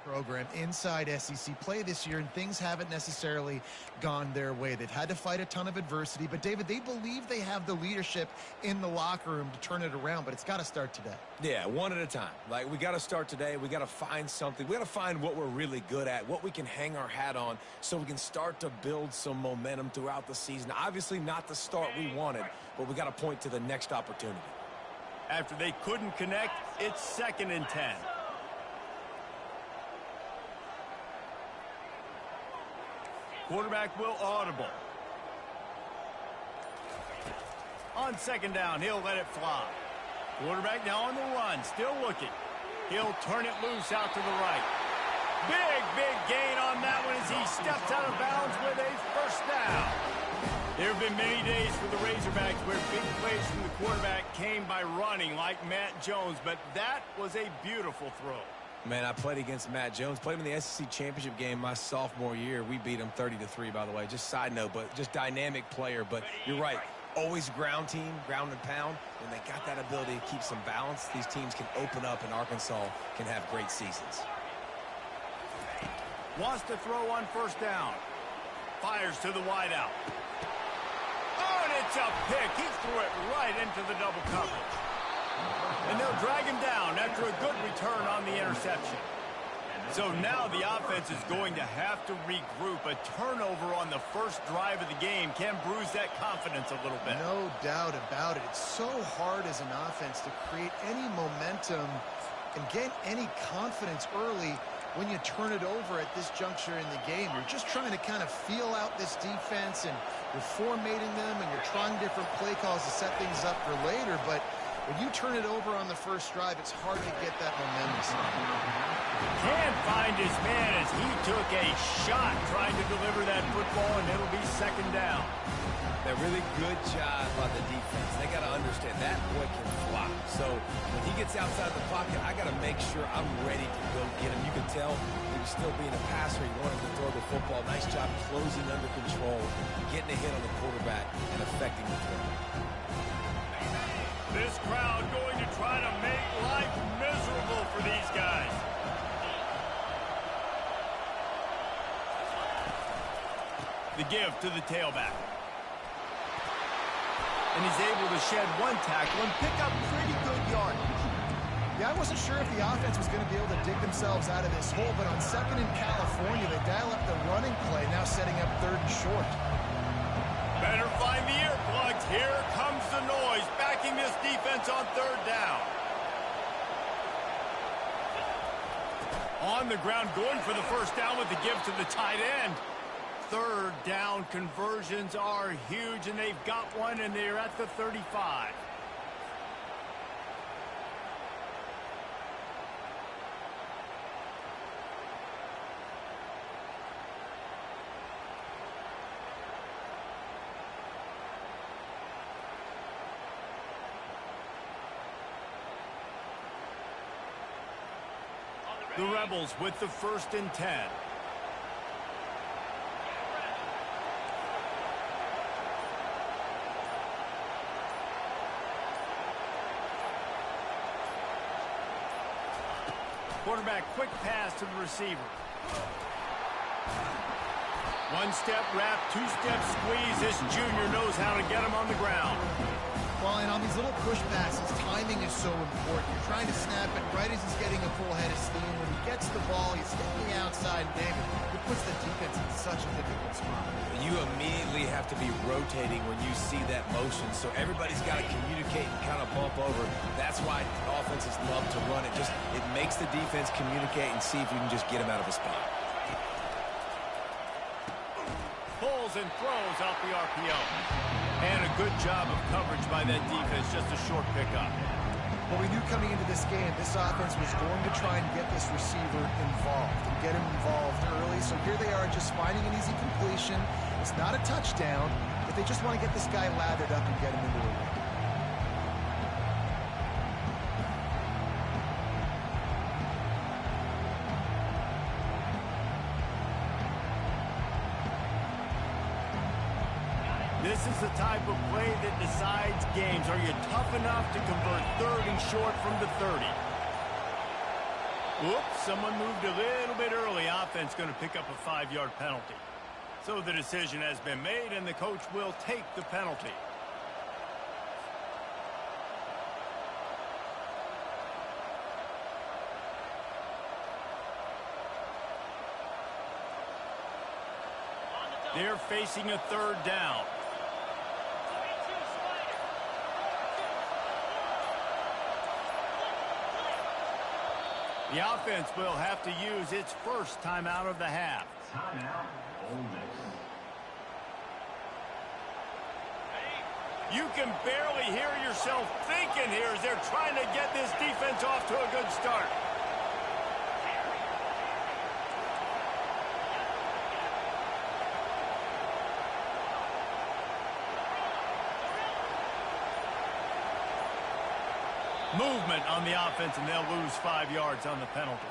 program inside SEC play this year, and things haven't necessarily gone their way. They've had to fight a ton of adversity, but David, they believe they have the leadership in the locker room to turn it around, but it's got to start today. Yeah, one at a time. Like, we got to start today. We got to find something. We got to find what we're really good at, what we can hang our hat on, so we can start to build some momentum throughout the season. Obviously not the start we wanted, but we got to point to the next opportunity. After they couldn't connect, it's 2nd and 10. Quarterback will audible. On 2nd down, he'll let it fly. Quarterback now on the run, still looking. He'll turn it loose out to the right. Big gain on that one as he steps out of bounds with a first down. There have been many days for the Razorbacks where big plays from the quarterback came by running like Matt Jones, but that was a beautiful throw. Man, I played against Matt Jones. Played him in the SEC championship game my sophomore year. We beat him 30-3, by the way. Just side note, but just dynamic player. But you're right. Always ground team, ground and pound. When they got that ability to keep some balance, these teams can open up, and Arkansas can have great seasons. Wants to throw on 1st down. Fires to the wideout. Oh, and it's a pick. He threw it right into the double coverage. And they'll drag him down after a good return on the interception. So now the offense is going to have to regroup. A turnover on the first drive of the game can bruise that confidence a little bit. No doubt about it. It's so hard as an offense to create any momentum and get any confidence early when you turn it over at this juncture in the game. You're just trying to kind of feel out this defense, and you're formatting them, and you're trying different play calls to set things up for later. But when you turn it over on the first drive, it's hard to get that momentum. Can't find his man as he took a shot trying to deliver that football, and it'll be 2nd down. A really good job by the defense. They got to understand that boy can fly. So when he gets outside the pocket, I got to make sure I'm ready to go get him. You can tell he was still being a passer. He wanted to throw the football. Nice job closing under control, getting a hit on the quarterback, and affecting the throw. This crowd going to try to make life miserable for these guys. The give to the tailback. And he's able to shed one tackle and pick up pretty good yardage. Yeah, I wasn't sure if the offense was going to be able to dig themselves out of this hole, but on 2nd in California, they dial up the running play, now setting up 3rd and short. Better find the earplugs. Here comes the noise, backing this defense on 3rd down. On the ground, going for the first down with the give to the tight end. 3rd down conversions are huge, and they've got one, and they're at the 35. The Rebels with the 1st and 10. Quarterback, quick pass to the receiver. One step wrap, 2-step squeeze. This junior knows how to get him on the ground. Well, and on these little push passes, timing is so important. You're trying to snap it right as he's getting a full head of steam. When he gets the ball, he's stepping outside, and David, it puts the defense in such a difficult spot. You immediately have to be rotating when you see that motion, so everybody's got to communicate and kind of bump over. That's why offenses love to run it. It makes the defense communicate and see if you can just get him out of a spot. Pulls and throws out the RPO. And a good job of coverage by that defense, just a short pickup. Well, we knew coming into this game, this offense was going to try and get this receiver involved and get him involved early. So here they are just finding an easy completion. It's not a touchdown, but they just want to get this guy lathered up and get him into a win. This is the type of play that decides games. Are you tough enough to convert 3rd and short from the 30? Whoops, someone moved a little bit early. Offense going to pick up a 5-yard penalty. So the decision has been made, and the coach will take the penalty. They're facing a 3rd down. The offense will have to use its first timeout of the half. Timeout, Ole Miss. You can barely hear yourself thinking here as they're trying to get this defense off to a good start. Movement on the offense, and they'll lose 5 yards on the penalty.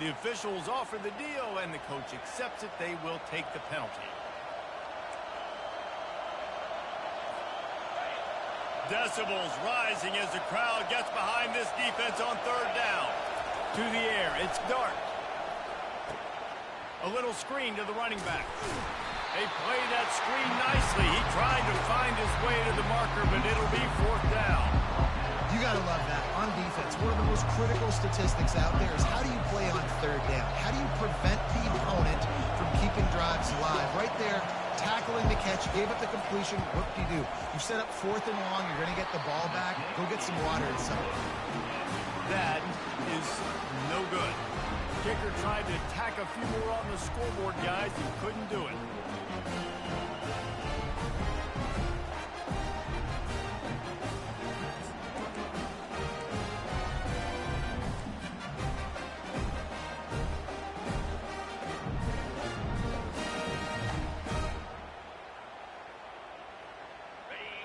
The officials offer the deal, and the coach accepts it. They will take the penalty. Decibels rising as the crowd gets behind this defense on 3rd down. To the air, it's Dart. A little screen to the running back. They play that screen nicely. He tried to find his way to the marker, but it'll be 4th down. You got to love that. On defense, one of the most critical statistics out there is how do you play on 3rd down? How do you prevent the opponent from keeping drives alive? Right there, tackling the catch, you gave up the completion, what do? You set up 4th and long, you're going to get the ball back, go get some water inside. That is no good. Kicker tried to tack a few more on the scoreboard, guys, and couldn't do it.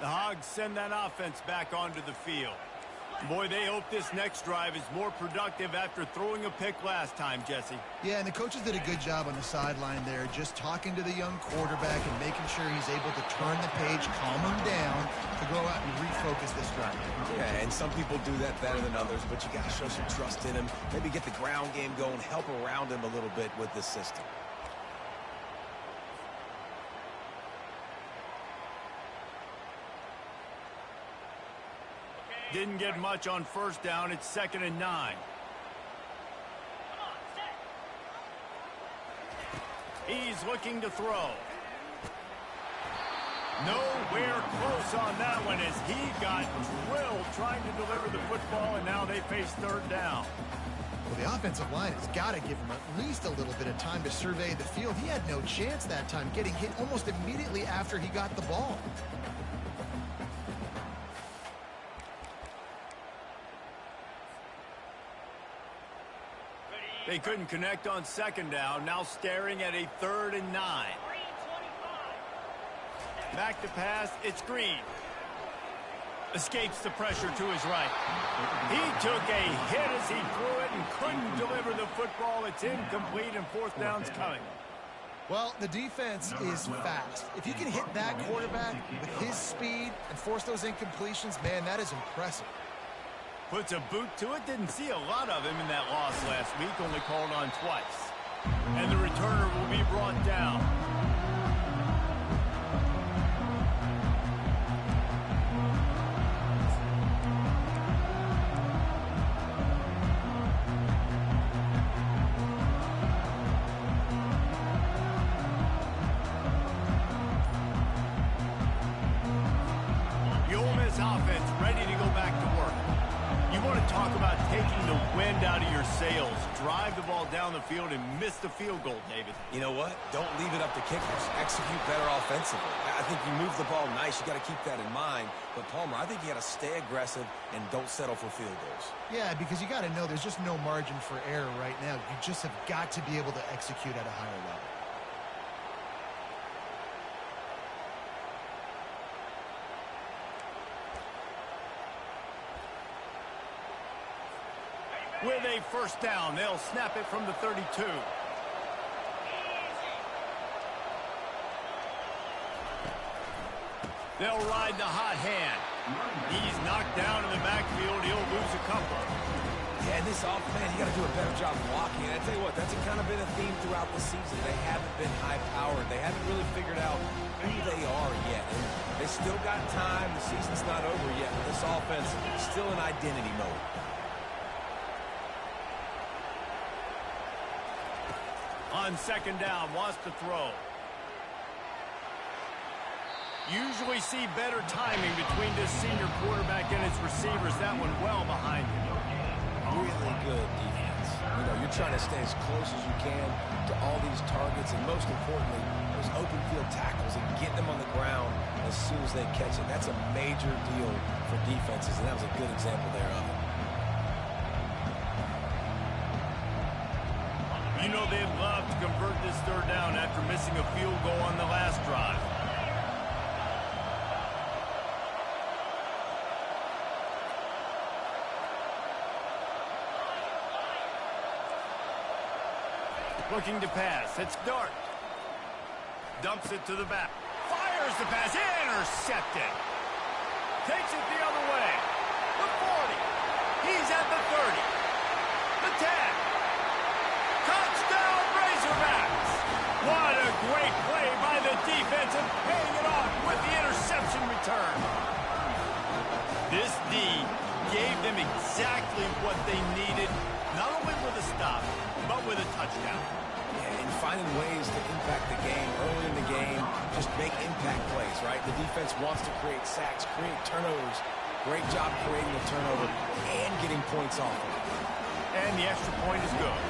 The Hogs send that offense back onto the field. Boy, they hope this next drive is more productive after throwing a pick last time, Jesse. Yeah, and the coaches did a good job on the sideline there, just talking to the young quarterback and making sure he's able to turn the page, calm him down, to go out and refocus this drive. Yeah, and some people do that better than others, but you got to show some trust in him. Maybe get the ground game going, help around him a little bit with this system. Didn't get much on 1st down. It's 2nd and 9. He's looking to throw. Nowhere close on that one as he got drilled trying to deliver the football, and now they face 3rd down. Well, the offensive line has got to give him at least a little bit of time to survey the field. He had no chance that time, getting hit almost immediately after he got the ball. They couldn't connect on 2nd down, now staring at a 3rd and 9. Back to pass, it's Green. Escapes the pressure to his right. He took a hit as he threw it and couldn't deliver the football. It's incomplete, and 4th down's coming. Well, the defense is fast. If you can hit that quarterback with his speed and force those incompletions, man, that is impressive. Puts a boot to it. Didn't see a lot of him in that loss last week. Only called on twice. And the returner will be brought down. The Ole Miss offense ready to go back to work. You want to talk about taking the wind out of your sails. Drive the ball down the field and miss the field goal, David. You know what? Don't leave it up to kickers. Execute better offensively. I think you move the ball nice. You got to keep that in mind. But, Palmer, I think you got to stay aggressive and don't settle for field goals. Yeah, because you got to know there's just no margin for error right now. You just have got to be able to execute at a higher level. With a 1st down, they'll snap it from the 32. They'll ride the hot hand. He's knocked down in the backfield. He'll lose a couple. Yeah, and this man, you got to do a better job blocking. And I tell you what, that's kind of been a theme throughout the season. They haven't been high-powered. They haven't really figured out who they are yet. And they still got time. The season's not over yet. But this offense is still in identity mode. On second down, wants to throw. Usually see better timing between this senior quarterback and his receivers. That one well behind him. Really good defense. You know, you're trying to stay as close as you can to all these targets, and most importantly, those open field tackles and get them on the ground as soon as they catch it. That's a major deal for defenses, and that was a good example there of it. You know they'd love to convert this third down after missing a field goal on the last drive. Looking to pass. It's Dart. Dumps it to the back. Fires the pass. Intercepted. Takes it the other way. The 40. He's at the 30. The 10. Touchdown, Razorbacks. What a great play by the defense and paying it off with the interception return. This D gave them exactly what they needed, not only with a stop, but with a touchdown. Yeah, and finding ways to impact the game early in the game, just make impact plays, right? The defense wants to create sacks, create turnovers. Great job creating the turnover and getting points off of it. And the extra point is good.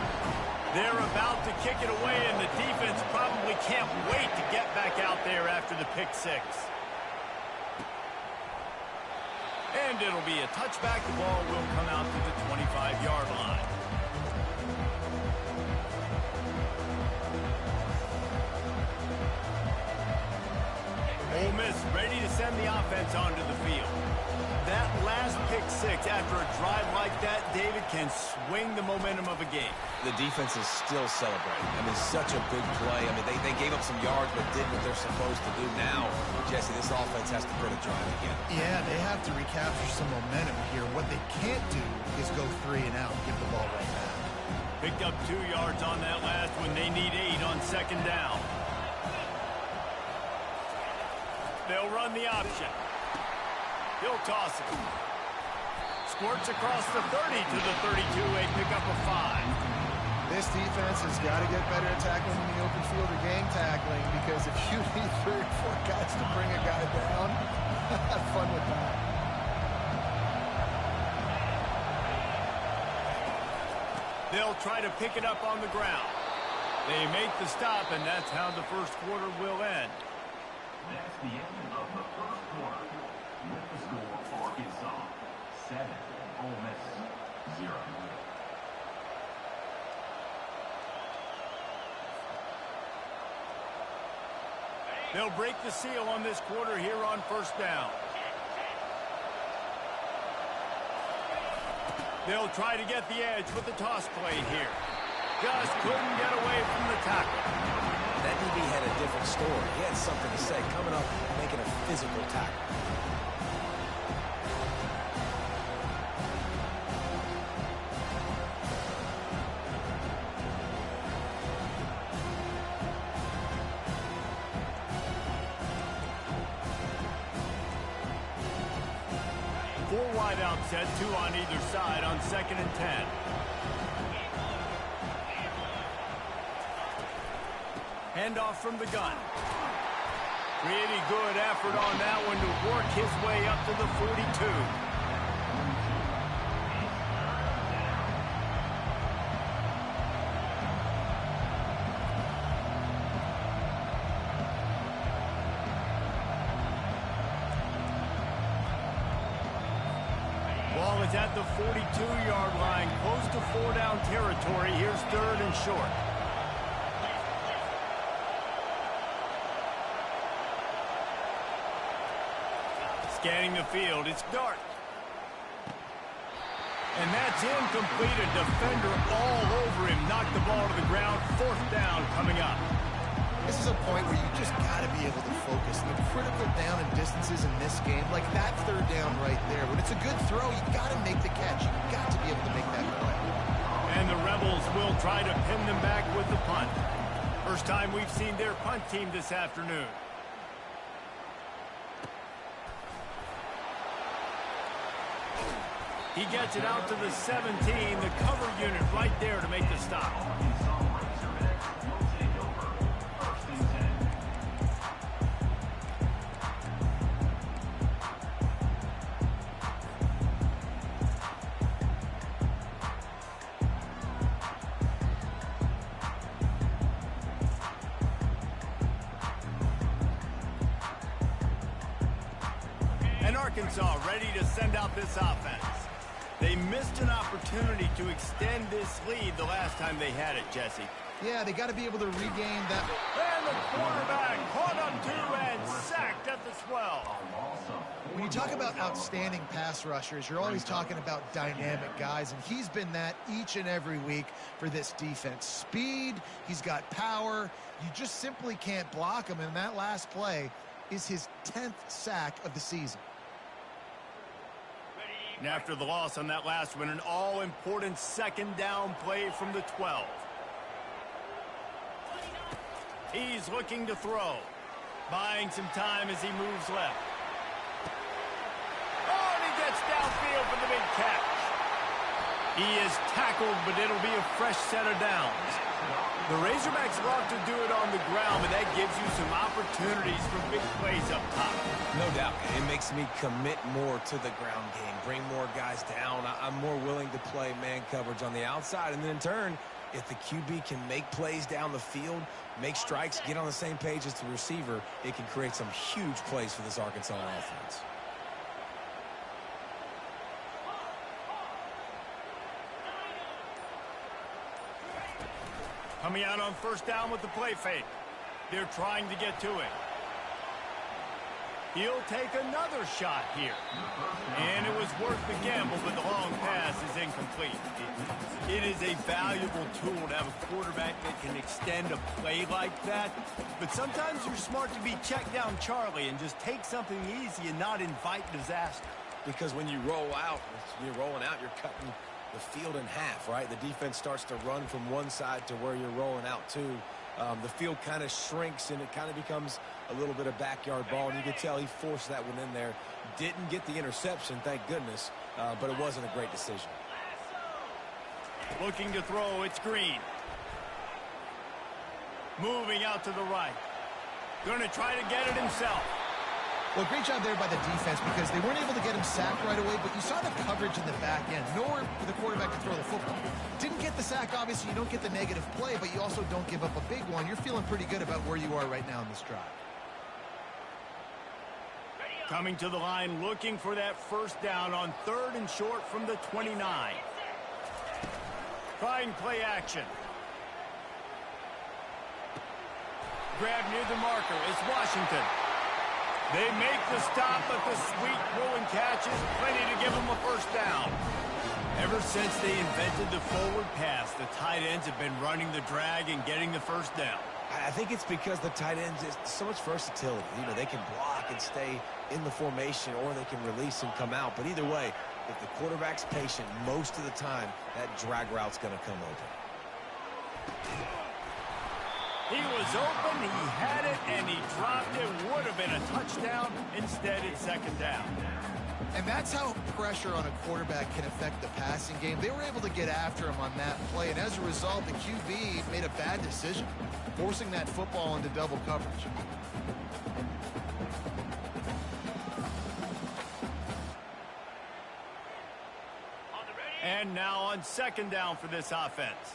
They're about to kick it away, and the defense probably can't wait to get back out there after the pick six. And it'll be a touchback. The ball will come out to the 25-yard line. Ole Miss ready to send the offense onto the field. That last pick six after a drive like that, David, can swing the momentum of a game. The defense is still celebrating. I mean, such a big play. I mean, they gave up some yards but did what they're supposed to do. Now, Jesse, this offense has to put a drive again. Yeah, they have to recapture some momentum here. What they can't do is go 3 and out, give the ball right back. Picked up 2 yards on that last one. They need 8 on second down. They'll run the option. He'll toss it. Squirts across the 30 to the 32, a pickup of 5. This defense has got to get better at tackling in the open field or game tackling, because if you need 3 or 4 guys to bring a guy down, have fun with that. They'll try to pick it up on the ground. They make the stop, and that's how the first quarter will end. That's the end of the first quarter. With the score, Arkansas 7, Ole Miss 0. They'll break the seal on this quarter here on first down. They'll try to get the edge with the toss play here. Just couldn't get away from the tackle. That DB had a different story. He had something to say, coming up and making a physical tackle. Four wide out set, 2 on either side on second and 10. Handoff from the gun. Pretty good effort on that one to work his way up to the 42. Ball is at the 42-yard line, close to 4-down territory. Here's 3rd and short. Scanning the field, it's Dart. And that's incomplete. A defender all over him. Knocked the ball to the ground. 4th down coming up. This is a point where you just got to be able to focus. The critical down and distances in this game, like that third down right there, when it's a good throw, you got to make the catch. You got to be able to make that play. And the Rebels will try to pin them back with the punt. First time we've seen their punt team this afternoon. He gets it out to the 17, the cover unit right there to make the stop. And Arkansas ready to send out this offense. They missed an opportunity to extend this lead the last time they had it, Jesse. Yeah, they got to be able to regain that. And the quarterback caught up to and sacked at the 12. When you talk about outstanding pass rushers, you're always talking about dynamic guys, and he's been that each and every week for this defense. Speed, he's got power. You just simply can't block him, and that last play is his 10th sack of the season. And after the loss on that last one, an all-important second down play from the 12. He's looking to throw. Buying some time as he moves left. Oh, and he gets downfield for the big catch. He is tackled, but it'll be a fresh set of downs. The Razorbacks love to do it on the ground, but that gives you some opportunities for big plays up top. No doubt. It makes me commit more to the ground game, bring more guys down. I'm more willing to play man coverage on the outside. And then in turn, if the QB can make plays down the field, make strikes, get on the same page as the receiver, it can create some huge plays for this Arkansas offense. Coming out on first down with the play fake. They're trying to get to it. He'll take another shot here. And it was worth the gamble, but the long pass is incomplete. It is a valuable tool to have a quarterback that can extend a play like that. But sometimes you're smart to be check down Charlie and just take something easy and not invite disaster. Because when you roll out, you're rolling out, you're cutting the field in half, right? The defense starts to run from one side to where you're rolling out to. The field kind of shrinks and it kind of becomes a little bit of backyard ball, and you can tell he forced that one in there. Didn't get the interception, thank goodness, but it wasn't a great decision. Looking to throw, it's Green. Moving out to the right. Going to try to get it himself. Well, great job there by the defense because they weren't able to get him sacked right away, but you saw the coverage in the back end. Nowhere for the quarterback to throw the football. Didn't get the sack, obviously. You don't get the negative play, but you also don't give up a big one. You're feeling pretty good about where you are right now in this drive. Coming to the line, looking for that first down on 3rd and short from the 29. Trying play action. Grab near the marker. It's Washington. They make the stop, but the sweet rolling catch is plenty to give them a first down. Ever since they invented the forward pass, the tight ends have been running the drag and getting the first down. I think it's because the tight ends is so much versatility. You know, they can block and stay in the formation, or they can release and come out. But either way, if the quarterback's patient, most of the time, that drag route's going to come open. He was open, he had it, and he dropped it. Would have been a touchdown. Instead, it's second down. And that's how pressure on a quarterback can affect the passing game. They were able to get after him on that play, and as a result, the QB made a bad decision, forcing that football into double coverage. And now on second down for this offense.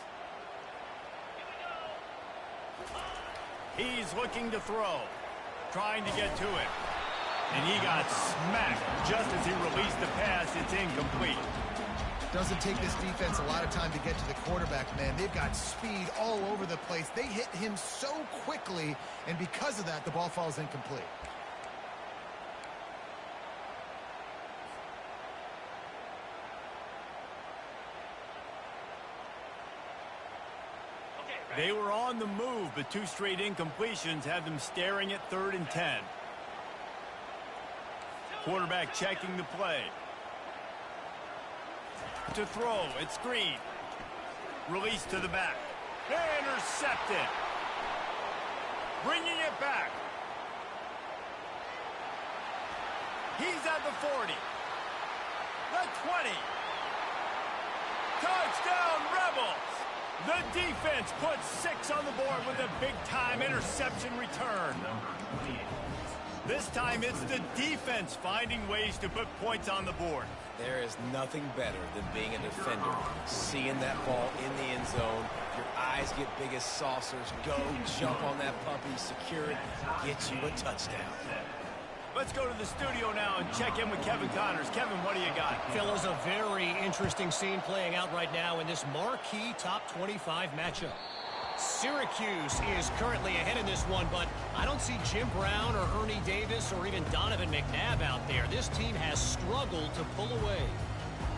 He's looking to throw, trying to get to it. And he got smacked just as he released the pass. It's incomplete. Doesn't take this defense a lot of time to get to the quarterback, man. They've got speed all over the place. They hit him so quickly, and because of that, the ball falls incomplete. They were on the move, but 2 straight incompletions had them staring at 3rd and 10. Quarterback checking the play. To throw, it's screen. Release to the back. Intercepted. Bringing it back. He's at the 40. The 20. Touchdown, Rebels. The defense puts 6 on the board with a big-time interception return. This time it's the defense finding ways to put points on the board. There is nothing better than being a defender. Seeing that ball in the end zone, your eyes get big as saucers. Go, jump on that puppy, secure it, get you a touchdown. Let's go to the studio now and check in with Kevin Connors. Kevin, what do you got? Fellas, a very interesting scene playing out right now in this marquee top 25 matchup. Syracuse is currently ahead in this one, but I don't see Jim Brown or Ernie Davis or even Donovan McNabb out there. This team has struggled to pull away.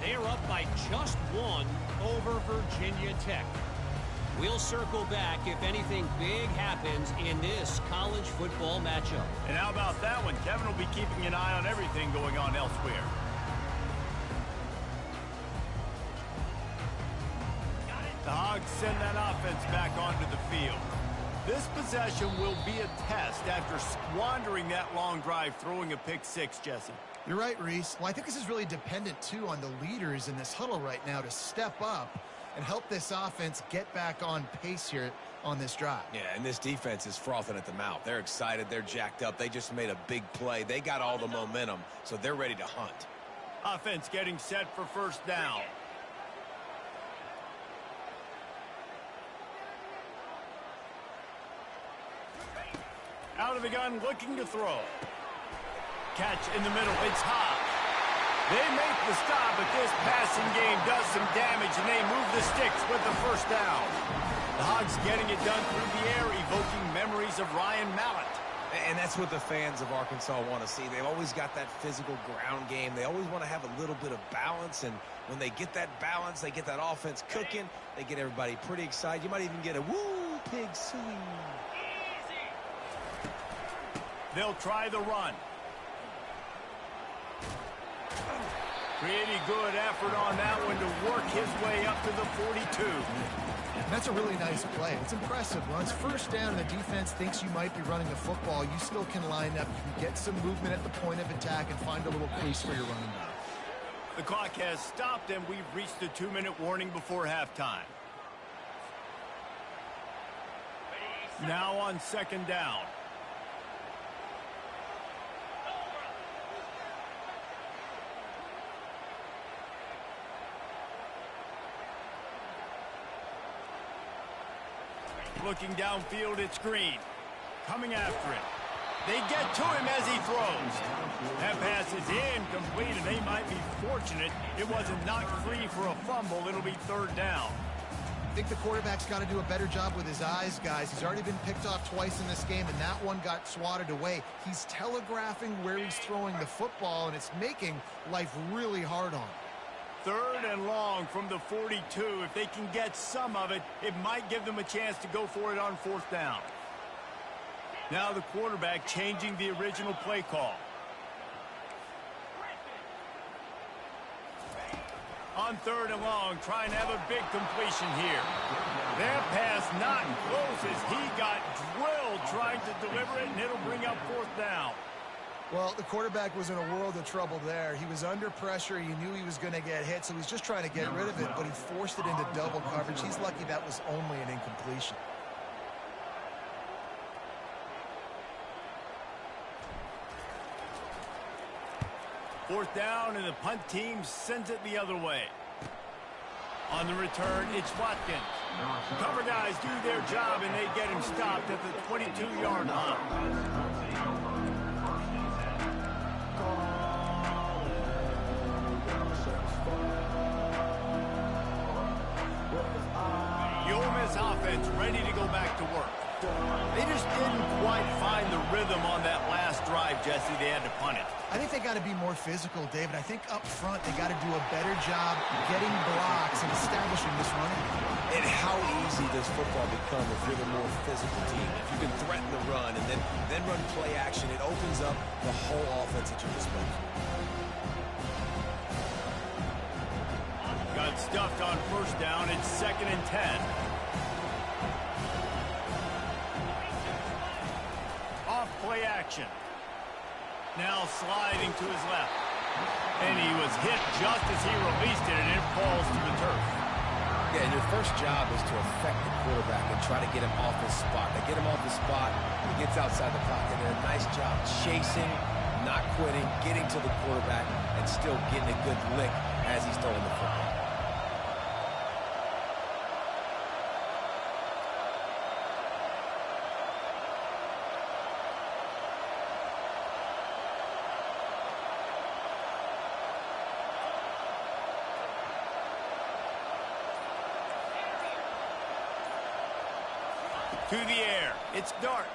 They are up by just 1 over Virginia Tech. We'll circle back if anything big happens in this college football matchup. And how about that one? Kevin will be keeping an eye on everything going on elsewhere. The Hogs send that offense back onto the field. This possession will be a test after squandering that long drive, throwing a pick 6, Jesse. You're right, Reese. Well, I think this is really dependent, too, on the leaders in this huddle right now to step up and help this offense get back on pace here on this drive. Yeah, and this defense is frothing at the mouth. They're excited. They're jacked up. They just made a big play. They got all the momentum, so they're ready to hunt. Offense getting set for 1st down. Out of the gun, looking to throw. Catch in the middle. It's hot. They make the stop, but this passing game does some damage, and they move the sticks with the 1st down. The Hogs getting it done through the air, evoking memories of Ryan Mallett. And that's what the fans of Arkansas want to see. They've always got that physical ground game. They always want to have a little bit of balance, and when they get that balance, they get that offense cooking, they get everybody pretty excited. You might even get a woo pig suey. They'll try the run. Pretty good effort on that one to work his way up to the 42. That's a really nice play. It's impressive. Once 1st down, the defense thinks you might be running a football. You still can line up. You can get some movement at the point of attack and find a little crease for your running back. The clock has stopped, and we've reached the 2-minute warning before halftime. Now on 2nd down. Looking downfield, it's Green. Coming after it. They get to him as he throws. That pass is incomplete, and they might be fortunate it wasn't knocked free for a fumble. It'll be 3rd down. I think the quarterback's got to do a better job with his eyes, guys. He's already been picked off twice in this game, and that one got swatted away. He's telegraphing where he's throwing the football, and it's making life really hard on him. 3rd and long from the 42. If they can get some of it, it might give them a chance to go for it on 4th down. Now the quarterback changing the original play call. On 3rd and long, trying to have a big completion here. That pass not close as he got drilled trying to deliver it, and it'll bring up 4th down. Well, the quarterback was in a world of trouble there. He was under pressure. He knew he was going to get hit, so he's just trying to get rid of it, but he forced it into double coverage. He's lucky that was only an incompletion. Fourth down, and the punt team sends it the other way. On the return, it's Watkins. Cover guys do their job, and they get him stopped at the 22-yard line. The Ole Miss offense ready to go back to work. They just didn't quite find the rhythm on that last drive, Jesse, they had to punt it. I think they got to be more physical, David. I think up front they got to do a better job getting blocks and establishing this running. And how easy does football become if you're the more physical team? If you can threaten the run and then run play action, it opens up the whole offense at your disposal. Got stuffed on first down. It's 2nd and 10. Off play action. Now sliding to his left. And he was hit just as he released it, and it falls to the turf. Yeah, and your first job is to affect the quarterback and try to get him off his spot. They get him off the spot, he gets outside the pocket. They did a nice job chasing, not quitting, getting to the quarterback, and still getting a good lick as he's throwing the football. To the air. It's Dart.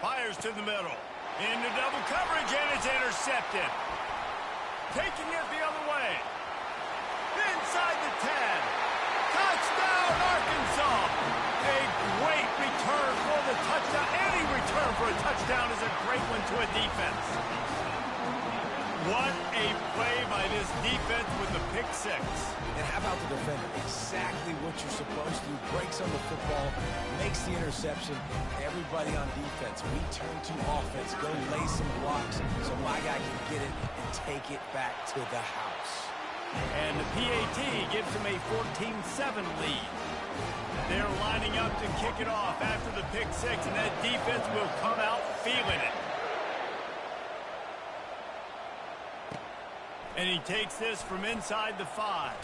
Fires to the middle. Into double coverage, and it's intercepted. Taking it the other way. Inside the 10. Touchdown, Arkansas. A great return for the touchdown. Any return for a touchdown is a great one to a defense. What a play by this defense with the pick six. And how about the defender? Exactly what you're supposed to do. Breaks on the football, makes the interception. Everybody on defense, we turn to offense. Go lay some blocks so my guy can get it and take it back to the house. And the PAT gives him a 14-7 lead. They're lining up to kick it off after the pick six, and that defense will come out feeling it. And he takes this from inside the 5.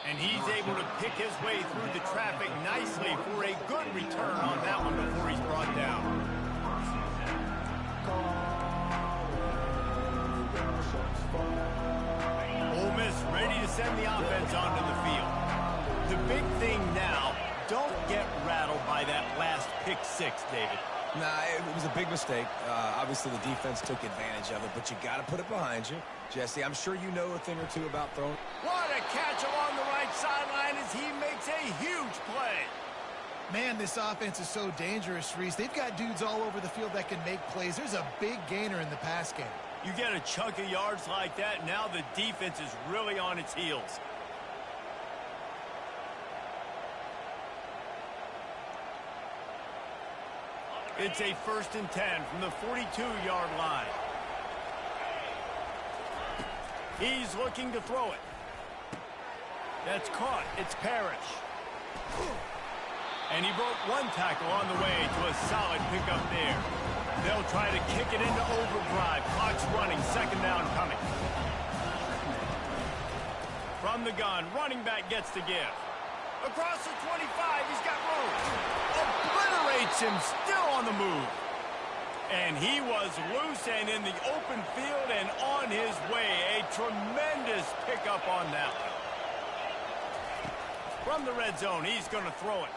And he's able to pick his way through the traffic nicely for a good return on that one before he's brought down. Ole Miss ready to send the offense onto the field. The big thing now, don't get rattled by that last pick six, David. Nah, it was a big mistake. Obviously, the defense took advantage of it, but you got to put it behind you. Jesse, I'm sure you know a thing or two about throwing. What a catch along the right sideline as he makes a huge play. Man, this offense is so dangerous, Reese. They've got dudes all over the field that can make plays. There's a big gainer in the pass game. You get a chunk of yards like that, now the defense is really on its heels. It's a 1st and 10 from the 42-yard line. He's looking to throw it. That's caught. It's Parrish. And he broke one tackle on the way to a solid pickup there. They'll try to kick it into overdrive. Clock's running. 2nd down coming. From the gun, running back gets to give. Across the 25, he's got room. Obliterates him, still on the move. And he was loose and in the open field and on his way. A tremendous pickup on that one. From the red zone, he's going to throw it.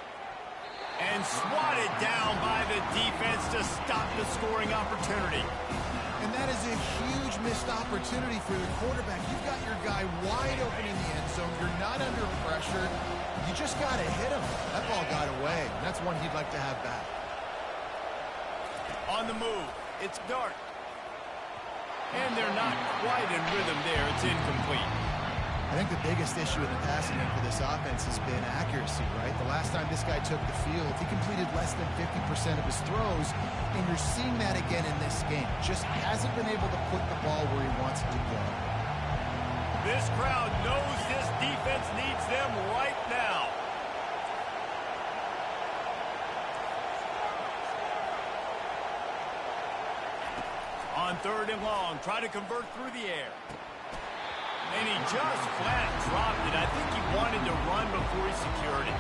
And swatted down by the defense to stop the scoring opportunity. And that is a huge missed opportunity for the quarterback. You've got your guy wide open in the end zone. You're not under pressure. You just got to hit him. That ball got away. That's one he'd like to have back. On the move, it's Dart. And they're not quite in rhythm there. It's incomplete. I think the biggest issue in the passing game for this offense has been accuracy, right? The last time this guy took the field, he completed less than 50% of his throws, and you're seeing that again in this game. Just hasn't been able to put the ball where he wants it to go. This crowd knows this defense needs them right now. On 3rd and long, try to convert through the air. And he just flat dropped it. I think he wanted to run before he secured it.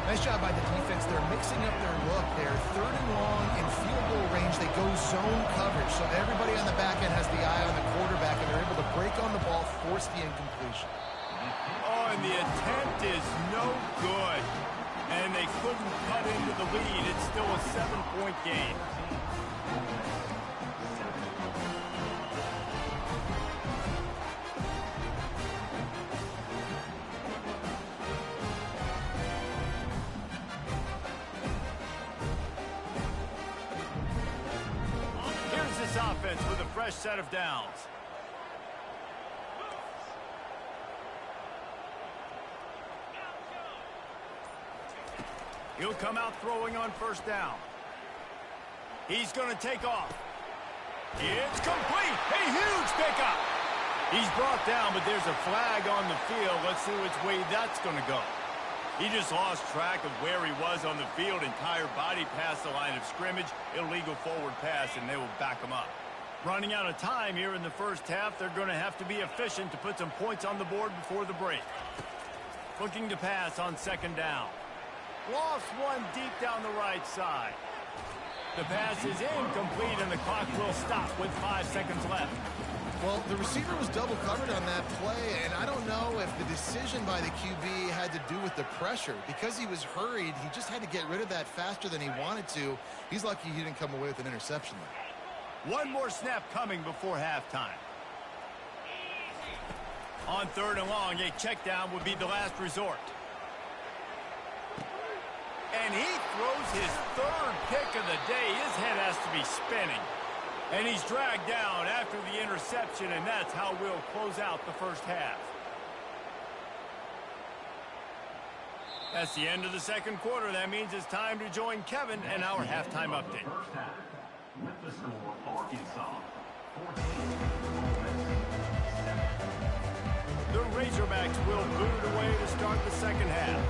Nice job by the defense. They're mixing up their look. They're 3rd and long in field goal range. They go zone coverage. So everybody on the back end has the eye on the quarterback, and they're able to break on the ball, force the incompletion. Oh, and the attempt is no good. And they couldn't cut into the lead. It's still a 7-point game. Here's this offense with a fresh set of downs. He'll come out throwing on first down. He's going to take off. It's complete. A huge pickup. He's brought down, but there's a flag on the field. Let's see which way that's going to go. He just lost track of where he was on the field. Entire body past the line of scrimmage. Illegal forward pass, and they will back him up. Running out of time here in the first half. They're going to have to be efficient to put some points on the board before the break. Looking to pass on second down. Lost one deep down the right side. The pass is incomplete, and the clock will stop with 5 seconds left. Well, the receiver was double covered on that play, and I don't know if the decision by the QB had to do with the pressure. Because he was hurried, he just had to get rid of that faster than he wanted to. He's lucky he didn't come away with an interception there. One more snap coming before halftime. On third and long, a check down would be the last resort. And he throws his third pick of the day. His head has to be spinning. And he's dragged down after the interception, and that's how we'll close out the first half. That's the end of the second quarter. That means it's time to join Kevin and our halftime update. First half, with the score, Arkansas 14, Ole Miss 7. The Razorbacks will boot it away to start the second half.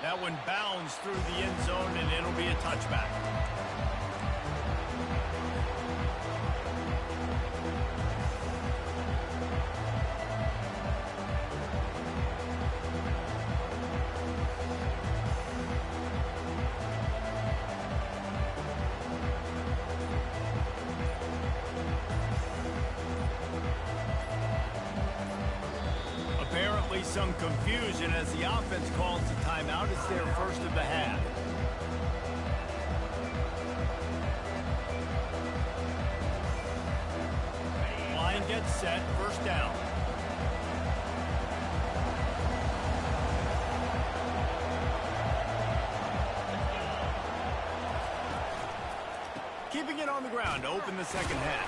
That one bounds through the end zone, and it'll be a touchback. Some confusion as the offense calls the timeout. It's their first of the half. Line gets set, first down. Keeping it on the ground to open the second half.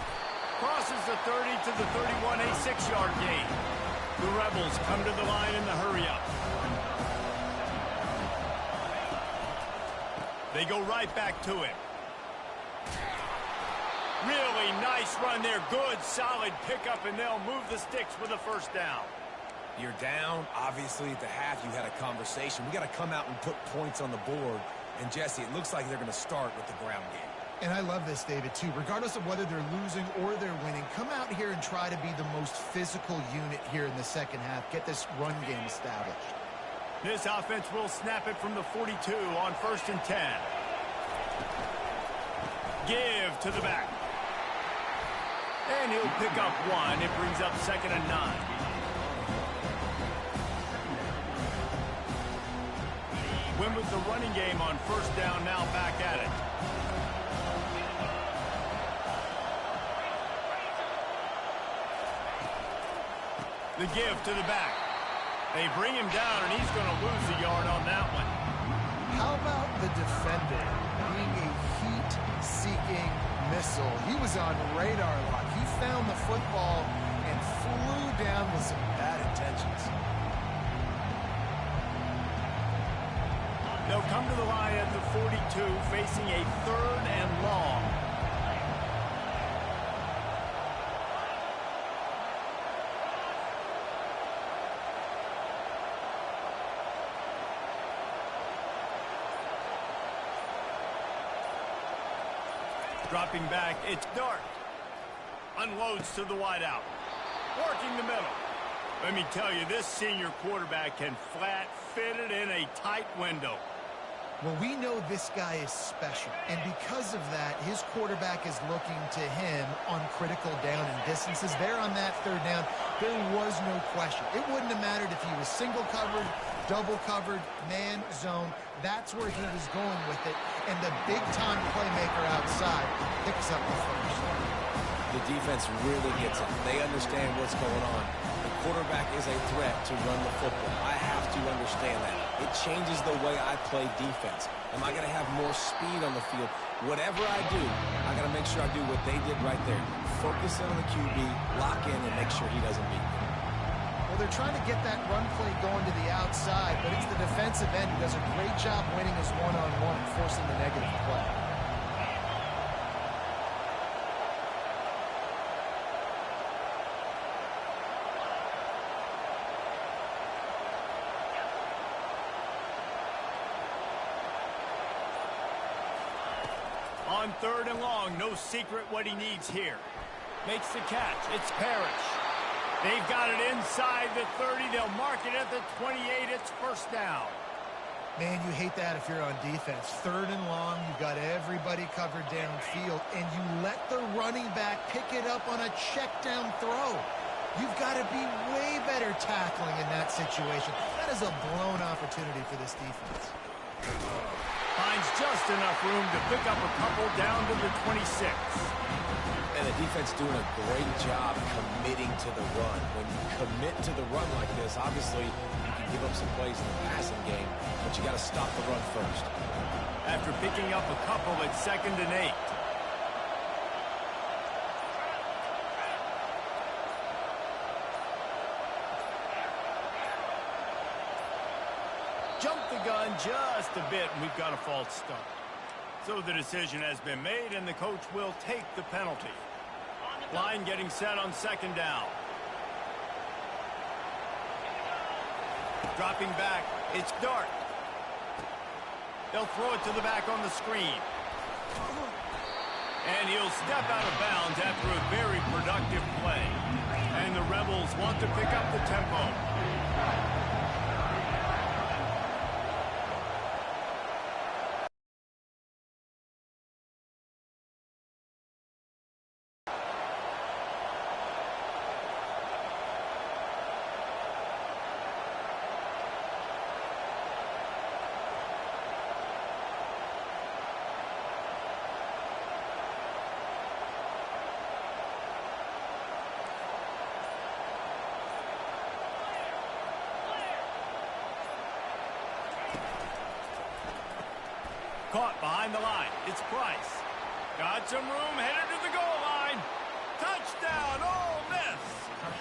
Crosses the 30 to the 31, a 6-yard gain. The Rebels come to the line in the hurry-up. They go right back to him. Really nice run there. Good, solid pickup, and they'll move the sticks with a first down. You're down. Obviously, at the half, you had a conversation. We got to come out and put points on the board. And, Jesse, it looks like they're going to start with the ground game. And I love this, David, too. Regardless of whether they're losing or they're winning, come out here and try to be the most physical unit here in the second half. Get this run game established. This offense will snap it from the 42 on 1st and 10. Give to the back. And he'll pick up one. It brings up 2nd and 9. Win with the running game on first down, now back at it. The give to the back. They bring him down, and he's going to lose a yard on that one. How about the defender being a heat-seeking missile? He was on radar lock. He found the football and flew down with some bad intentions. They'll come to the line at the 42, facing a 3rd and long. Dropping back, it's Dart. Unloads to the wideout. Working the middle. Let me tell you, this senior quarterback can flat fit it in a tight window. Well, we know this guy is special, and because of that, his quarterback is looking to him on critical down and distances. There on that third down, there was no question. It wouldn't have mattered if he was single covered, double covered, man, zone. That's where he was going with it, and the big-time playmaker outside picks up the first. The defense really gets it. They understand what's going on. The quarterback is a threat to run the football. I have to understand that. It changes the way I play defense. Am I going to have more speed on the field? Whatever I do, I got to make sure I do what they did right there. Focus in on the QB, lock in, and make sure he doesn't beat me. Well, they're trying to get that run play going to the outside, but it's the defensive end who does a great job winning his one-on-one and forcing the negative play. On third and long, no secret what he needs here. Makes the catch. It's Parrish. They've got it inside the 30. They'll mark it at the 28. It's first down. Man, you hate that if you're on defense. Third and long, you've got everybody covered downfield, and you let the running back pick it up on a check down throw. You've got to be way better tackling in that situation. That is a blown opportunity for this defense. Finds just enough room to pick up a couple down to the 26. And the defense doing a great job committing to the run. When you commit to the run like this, obviously you can give up some plays in the passing game, but you got to stop the run first. After picking up a couple at 2nd and 8. Jumped the gun just a bit, and we've got a false start. So the decision has been made, and the coach will take the penalty. Line getting set on 2nd down. Dropping back, it's Dart. They'll throw it to the back on the screen. And he'll step out of bounds after a very productive play. And the Rebels want to pick up the tempo. Caught behind the line. It's Price. Got some room, headed to the goal line. Touchdown, Ole Miss.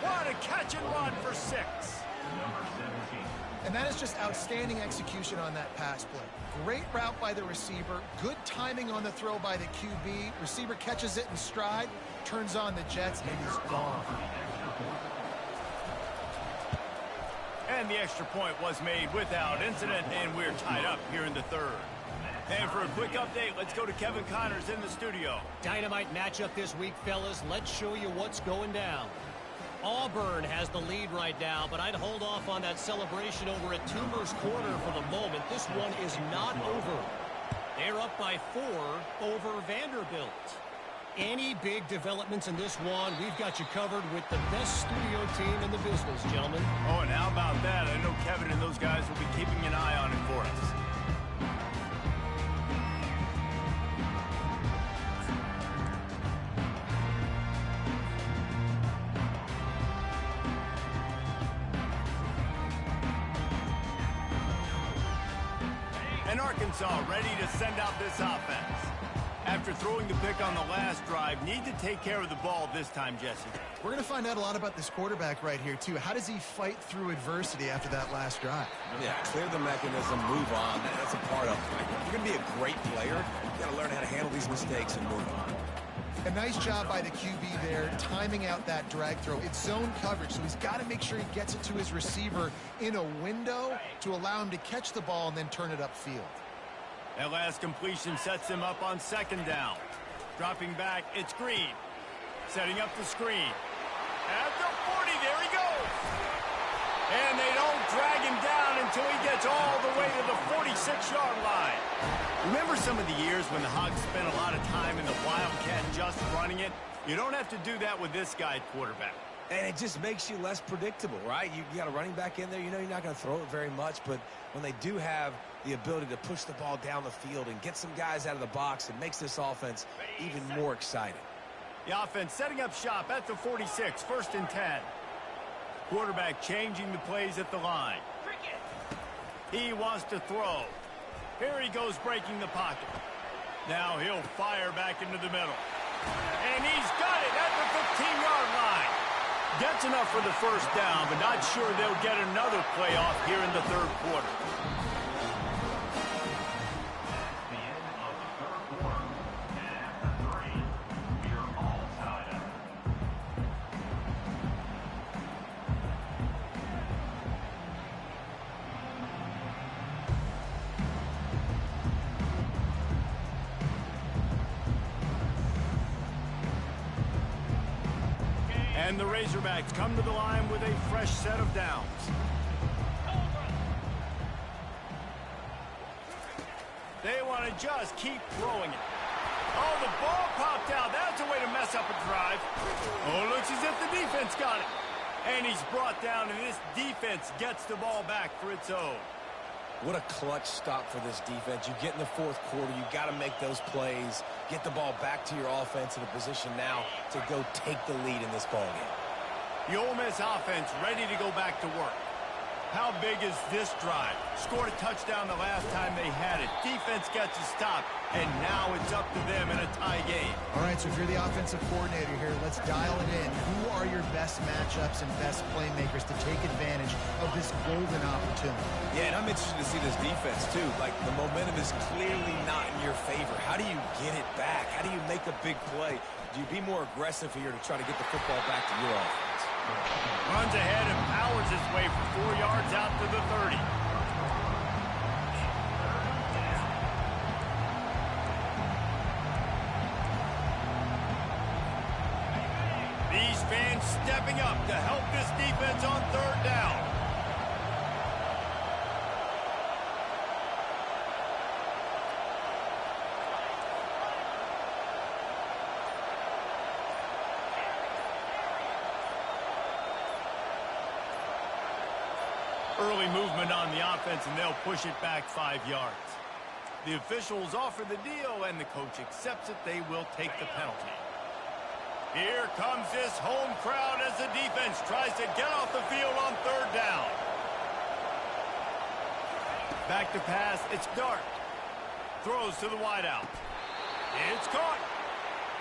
What a catch and run for 6. And that is just outstanding execution on that pass play. Great route by the receiver. Good timing on the throw by the QB. Receiver catches it in stride, turns on the jets, and he's gone. And the extra point was made without incident, and we're tied up here in the 3rd. And for a quick update, let's go to Kevin Connors in the studio. Dynamite matchup this week, fellas. Let's show you what's going down. Auburn has the lead right now, but I'd hold off on that celebration over at Toomer's Corner for the moment. This one is not over. They're up by 4 over Vanderbilt. Any big developments in this one, we've got you covered with the best studio team in the business, gentlemen. Oh, and how about that? I know Kevin and those guys will be keeping an eye on it for us. And Arkansas ready to send out this offense. After throwing the pick on the last drive, need to take care of the ball this time, Jesse. We're going to find out a lot about this quarterback right here, too. How does he fight through adversity after that last drive? Yeah, clear the mechanism, move on. That's a part of it. If you're going to be a great player, you got to learn how to handle these mistakes and move on. A nice job by the QB there, timing out that drag throw. It's zone coverage, so he's got to make sure he gets it to his receiver in a window to allow him to catch the ball and then turn it upfield. That last completion sets him up on 2nd down. Dropping back, it's Green. Setting up the screen. At the 40, there he goes. And they don't drag him down until he gets all the way to the 46-yard line. Remember some of the years when the Hogs spent a lot of time in the Wildcat just running it? You don't have to do that with this guy at quarterback. And it just makes you less predictable, right? You got a running back in there. You know you're not going to throw it very much, but when they do have the ability to push the ball down the field and get some guys out of the box, it makes this offense even more exciting. The offense setting up shop at the 46, 1st and 10. Quarterback changing the plays at the line. He wants to throw. Here he goes breaking the pocket. Now he'll fire back into the middle. And he's got it at the 15-yard line. Gets enough for the first down, but not sure they'll get another playoff here in the third quarter. The end of the third quarter. And after 3, we're all tied up. And the Razorbacks come to the line with a fresh set of downs. They want to just keep throwing it. Oh, the ball popped out. That's a way to mess up a drive. Oh, looks as if the defense got it. And he's brought down, and this defense gets the ball back for its own. What a clutch stop for this defense. You get in the fourth quarter, you got to make those plays, get the ball back to your offense in a position now to go take the lead in this ballgame. The Ole Miss offense ready to go back to work. How big is this drive? Scored a touchdown the last time they had it. Defense gets a stop, and now it's up to them in a tie game. All right, so if you're the offensive coordinator here, let's dial it in. Who are your best matchups and best playmakers to take advantage of this golden opportunity? Yeah, and I'm interested to see this defense, too. Like, the momentum is clearly not in your favor. How do you get it back? How do you make a big play? Do you be more aggressive here to try to get the football back to your offense? Runs ahead and powers his way for 4 yards out to the 30. These fans stepping up to help this defense on 3rd down. Early movement on the offense, and they'll push it back 5 yards. The officials offer the deal, and the coach accepts it. They will take the penalty. Here comes this home crowd as the defense tries to get off the field on 3rd down. Back to pass. It's Dart. Throws to the wideout. It's caught.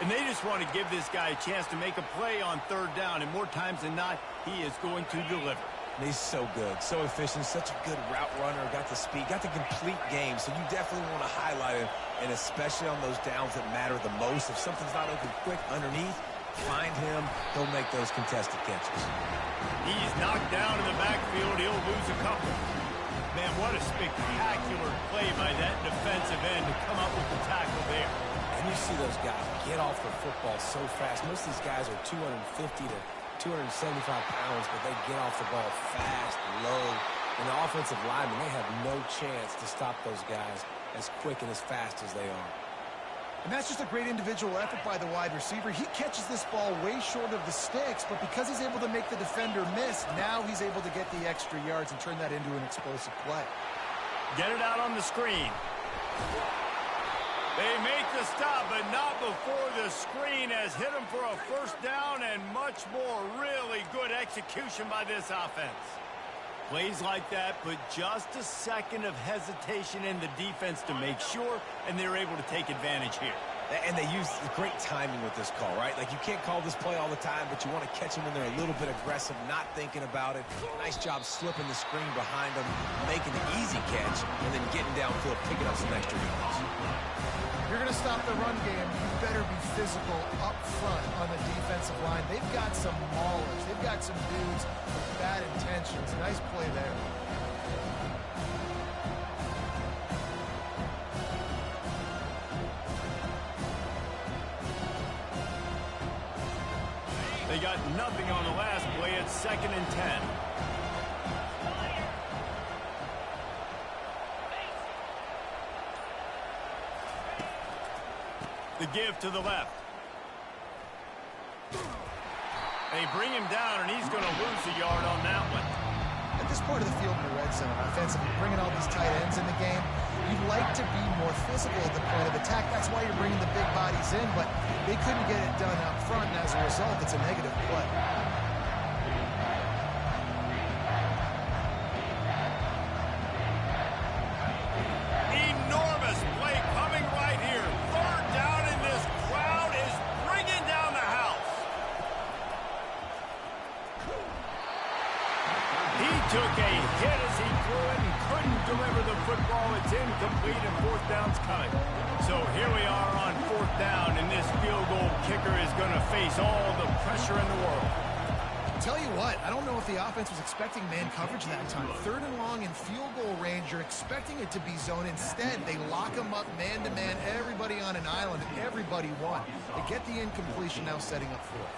And they just want to give this guy a chance to make a play on 3rd down, and more times than not, he is going to deliver. He's so good, so efficient, such a good route runner, got the speed, got the complete game, so you definitely want to highlight him, and especially on those downs that matter the most. If something's not open quick underneath, find him, he'll make those contested catches. He's knocked down in the backfield, he'll lose a couple. Man, what a spectacular play by that defensive end to come up with the tackle there. And you see those guys get off the football so fast. Most of these guys are 250 to 275 pounds, but they get off the ball fast, low. And the offensive linemen, they have no chance to stop those guys as quick and as fast as they are. And that's just a great individual effort by the wide receiver. He catches this ball way short of the sticks, but because he's able to make the defender miss, now he's able to get the extra yards and turn that into an explosive play. Get it out on the screen. They make the stop, but not before the screen has hit them for a first down, and much more really good execution by this offense. Plays like that put just a second of hesitation in the defense to make sure, and they're able to take advantage here. And they use great timing with this call, right? Like, you can't call this play all the time, but you want to catch them when they're a little bit aggressive, not thinking about it. Nice job slipping the screen behind them, making the easy catch, and then getting downfield, picking up some extra yards. If you're going to stop the run game, you better be physical up front on the defensive line. They've got some maulers. They've got some dudes with bad intentions. Nice play there. They got nothing on the last play. It's 2nd and 10. The give to the left. They bring him down, and he's going to lose a yard on that one. At this part of the field in the red zone, offensively, bringing all these tight ends in the game, you'd like to be more physical at the point of attack. That's why you're bringing the big bodies in, but they couldn't get it done up front, and as a result, it's a negative play. Enormous play coming right here. Third down, and this crowd is bringing down the house. He took a hit as he threw it and couldn't deliver the football. It's incomplete, and fourth down's coming. So here we are on fourth down, and this field goal kicker is going to face all the pressure in the world. Tell you what, I don't know if the offense was expecting man coverage that time. Third and long in field goal range, you're expecting it to be zone. Instead, they lock them up man-to-man, everybody on an island, and everybody won. They get the incompletion, now setting up fourth.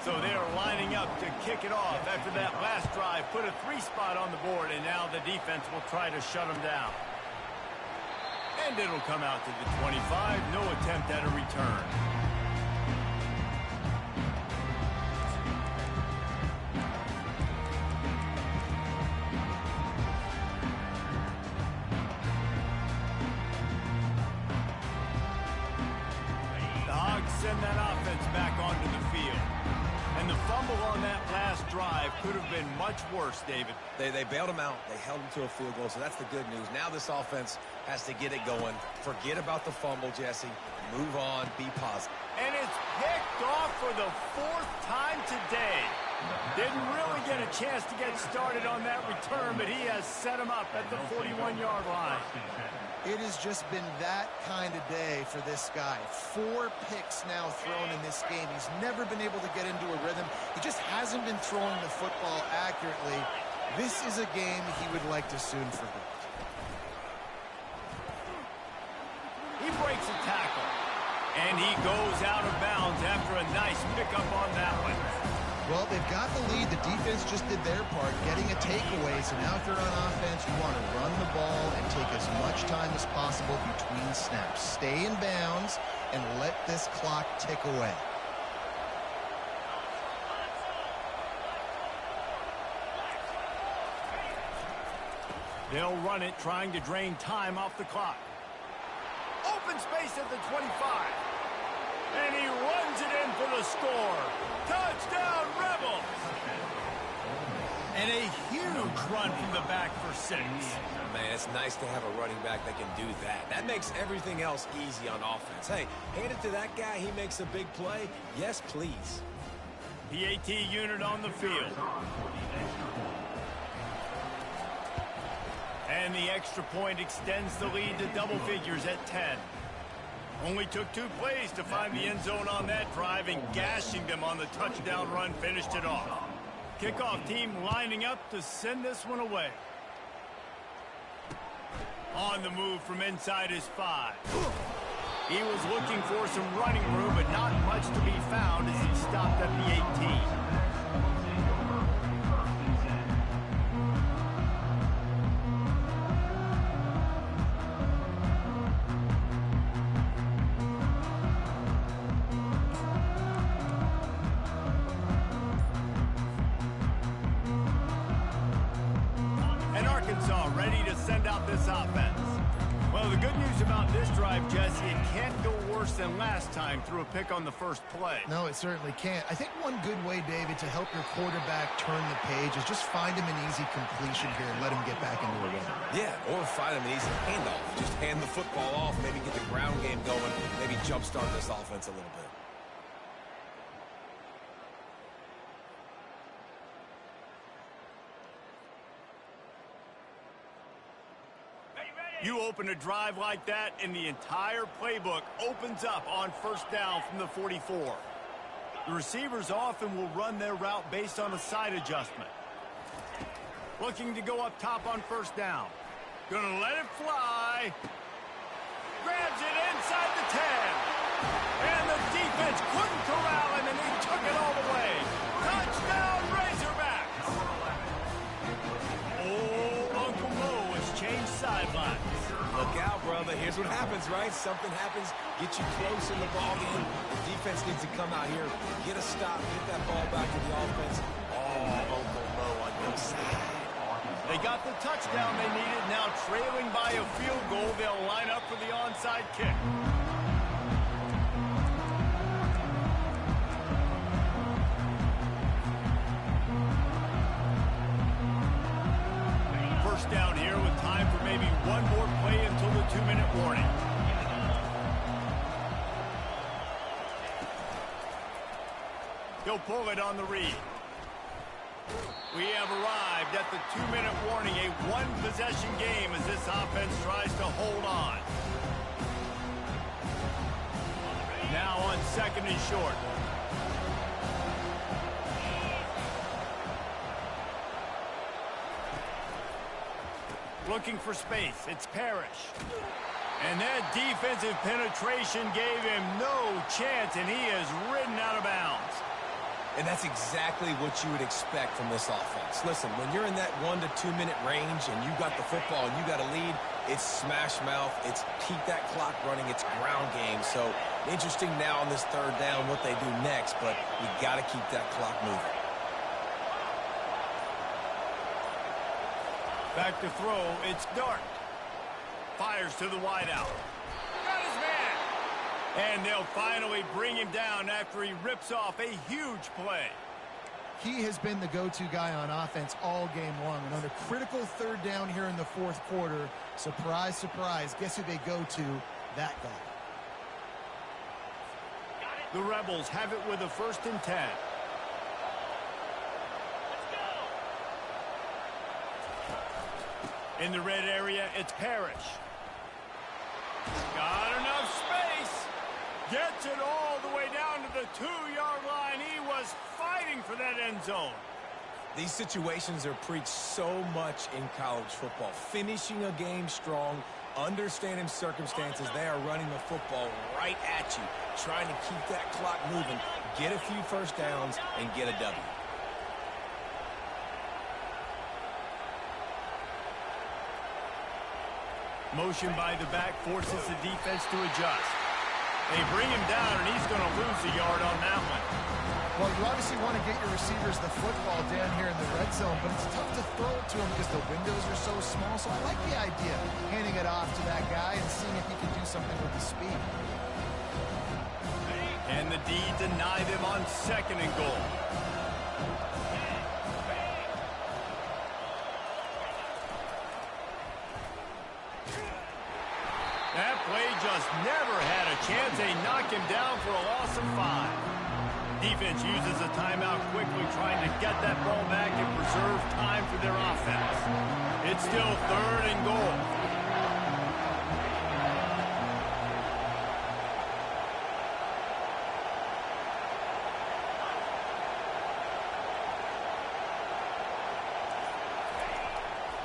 So they're lining up to kick it off after that last drive. Put a 3-spot on the board, and now the defense will try to shut them down. And it'll come out to the 25. No attempt at a return. The Hogs send that offense back onto the field. And the fumble on that last drive could have been much worse, David. They bailed him out. They held him to a field goal, so that's the good news. Now this offense has to get it going. Forget about the fumble, Jesse. Move on. Be positive. And it's picked off for the fourth time today. Didn't really get a chance to get started on that return, but he has set him up at the 41-yard line. It has just been that kind of day for this guy. 4 picks now thrown in this game. He's never been able to get into a rhythm. He just hasn't been throwing the football accurately. This is a game he would like to soon forget. He breaks a tackle, and he goes out of bounds after a nice pickup on that one. Well, they've got the lead. The defense just did their part, getting a takeaway. So now if you're on offense, you want to run the ball and take as much time as possible between snaps. Stay in bounds and let this clock tick away. They'll run it, trying to drain time off the clock. Open space at the 25. And he runs it in for the score. Touchdown, Rebels! And a huge run from the back for 6. Man, it's nice to have a running back that can do that. That makes everything else easy on offense. Hey, hand it to that guy. He makes a big play. Yes, please. PAT unit on the field. And the extra point extends the lead to double figures at 10. Only took 2 plays to find the end zone on that drive, and gashing them on the touchdown run finished it off. Kickoff team lining up to send this one away. On the move from inside his 5. He was looking for some running room, but not much to be found as he stopped at the 18. Ready to send out this offense. Well, the good news about this drive, Jesse, it can't go worse than last time through a pick on the first play. No, it certainly can't. I think one good way, David, to help your quarterback turn the page is just find him an easy completion here and let him get back into a rhythm. Yeah, or find him an easy handoff. Just hand the football off, maybe get the ground game going, maybe jumpstart this offense a little bit. You open a drive like that, and the entire playbook opens up on first down from the 44. The receivers often will run their route based on a side adjustment. Looking to go up top on first down. Gonna let it fly. Grabs it inside the 10. And the defense couldn't corral him, and he took it all the way. Touchdown, Razorbacks! Oh, Uncle Mo has changed sidelines. Look out, brother. Here's what happens, right? Something happens, get you close in the ball game. The defense needs to come out here, get a stop, get that ball back to the offense. Oh, low on your side. They got the touchdown they needed. Now trailing by a field goal, they'll line up for the onside kick. First down here with time for maybe one more play until the 2-minute warning. He'll pull it on the read. We have arrived at the 2-minute warning, a one-possession game as this offense tries to hold on. Now on 2nd and short. Looking for space. It's Parrish. And that defensive penetration gave him no chance, and he is ridden out of bounds. And that's exactly what you would expect from this offense. Listen, when you're in that 1 to 2 minute range and you got the football and you got a lead, it's smash mouth, it's keep that clock running, it's ground game. So interesting now on this 3rd down what they do next, but we got to keep that clock moving. Back to throw, it's Dart. Fires to the wideout. Got his man. And they'll finally bring him down after he rips off a huge play. He has been the go-to guy on offense all game long. And on a critical 3rd down here in the 4th quarter, surprise, surprise, guess who they go to? That guy. The Rebels have it with a 1st and 10. In the red area, it's Parrish. Got enough space. Gets it all the way down to the 2-yard line. He was fighting for that end zone. These situations are preached so much in college football. Finishing a game strong, understanding circumstances. They are running the football right at you, trying to keep that clock moving, get a few 1st downs, and get a W. Motion by the back forces the defense to adjust. They bring him down, and he's going to lose a yard on that one. Well, you obviously want to get your receivers the football down here in the red zone, but it's tough to throw it to him because the windows are so small. So I like the idea, handing it off to that guy and seeing if he can do something with the speed. And the D denied him on 2nd and goal. That play just never had a chance. They knock him down for a loss of 5. Defense uses a timeout quickly, trying to get that ball back and preserve time for their offense. It's still 3rd and goal.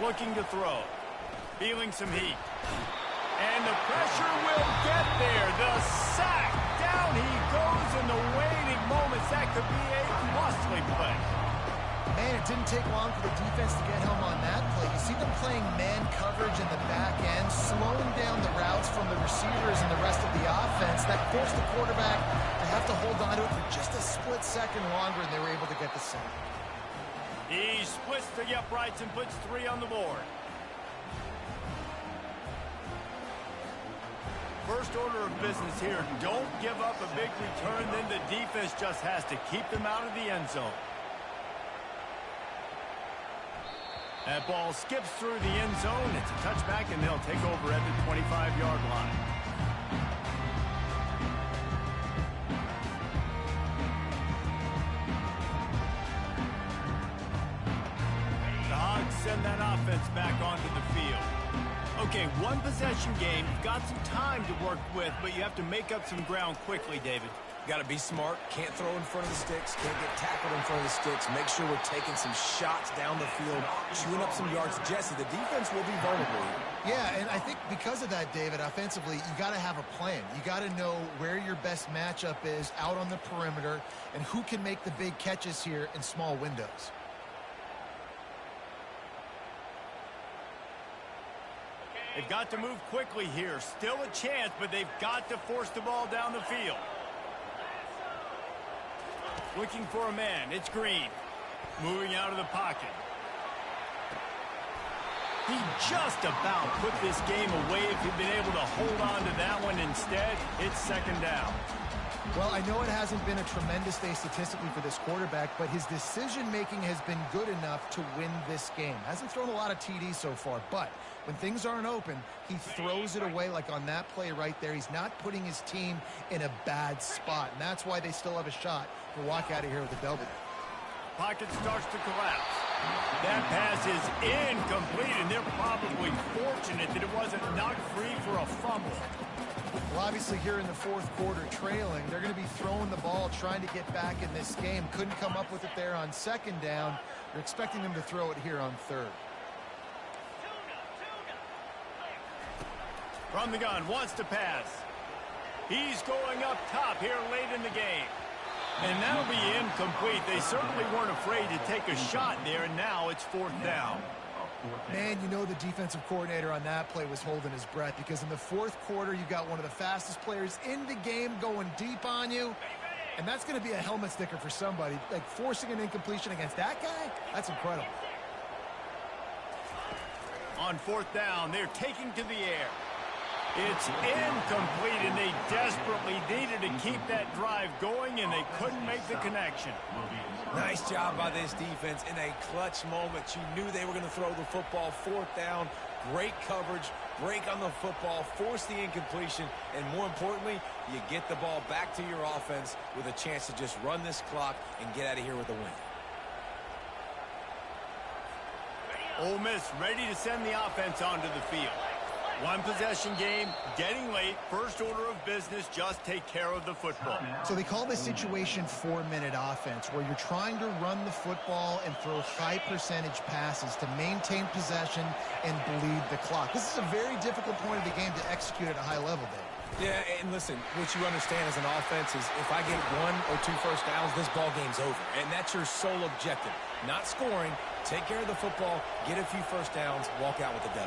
Looking to throw. Feeling some heat. And the pressure will get there. The sack. Down he goes in the waiting moments. That could be a costly play. Man, it didn't take long for the defense to get home on that play. You see them playing man coverage in the back end, slowing down the routes from the receivers and the rest of the offense. That forced the quarterback to have to hold on to it for just a split second longer, and they were able to get the sack. He splits the uprights and puts 3 on the board. First order of business here, don't give up a big return, then the defense just has to keep them out of the end zone. That ball skips through the end zone. It's a touchback, and they'll take over at the 25-yard line. The Hogs send that offense back onto the field. Okay, one possession game. You've got some time to work with, but you have to make up some ground quickly, David. Got to be smart. Can't throw in front of the sticks. Can't get tackled in front of the sticks. Make sure we're taking some shots down the field, chewing up some yards. Jesse, the defense will be vulnerable here. Yeah, and I think because of that, David, offensively, you got to have a plan. You got to know where your best matchup is out on the perimeter and who can make the big catches here in small windows. They've got to move quickly here. Still a chance, but they've got to force the ball down the field. Looking for a man. It's Green. Moving out of the pocket. He just about put this game away if he'd been able to hold on to that one. Instead, it's second down. Well, I know it hasn't been a tremendous day statistically for this quarterback, but his decision-making has been good enough to win this game. Hasn't thrown a lot of TDs so far, but when things aren't open, he throws it away like on that play right there. He's not putting his team in a bad spot, and that's why they still have a shot to walk out of here with a W. Pocket starts to collapse. That pass is incomplete, and they're probably fortunate that it wasn't knocked free for a fumble. Well, obviously here in the fourth quarter trailing, they're going to be throwing the ball, trying to get back in this game. Couldn't come up with it there on second down. They're expecting them to throw it here on third. From the gun, wants to pass. He's going up top here late in the game. And that'll be incomplete. They certainly weren't afraid to take a shot there, and now it's fourth down. Man, you know the defensive coordinator on that play was holding his breath, because in the fourth quarter, you got one of the fastest players in the game going deep on you, and that's going to be a helmet sticker for somebody. Like, forcing an incompletion against that guy, that's incredible. On fourth down, they're taking to the air. It's incomplete, and they desperately needed to keep that drive going, and they couldn't make the connection. Nice job by this defense in a clutch moment. You knew they were going to throw the football. Fourth down, great coverage, break on the football, force the incompletion, and more importantly, you get the ball back to your offense with a chance to just run this clock and get out of here with a win. Ole Miss ready to send the offense onto the field. One possession game, getting late, first order of business, just take care of the football. So they call this situation 4-minute offense, where you're trying to run the football and throw high percentage passes to maintain possession and bleed the clock. This is a very difficult point of the game to execute at a high level, Dave. Yeah, and listen, what you understand as an offense is if I get 1 or 2 first downs, this ball game's over. And that's your sole objective. Not scoring, take care of the football, get a few first downs, walk out with a W.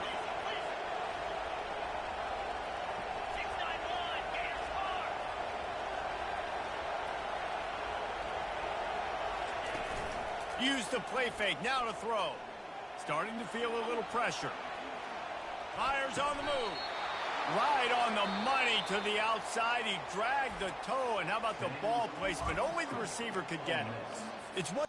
Use the play fake, now to throw. Starting to feel a little pressure. Fires on the move. Right on the money to the outside. He dragged the toe, and how about the ball placement? Only the receiver could get it. It's what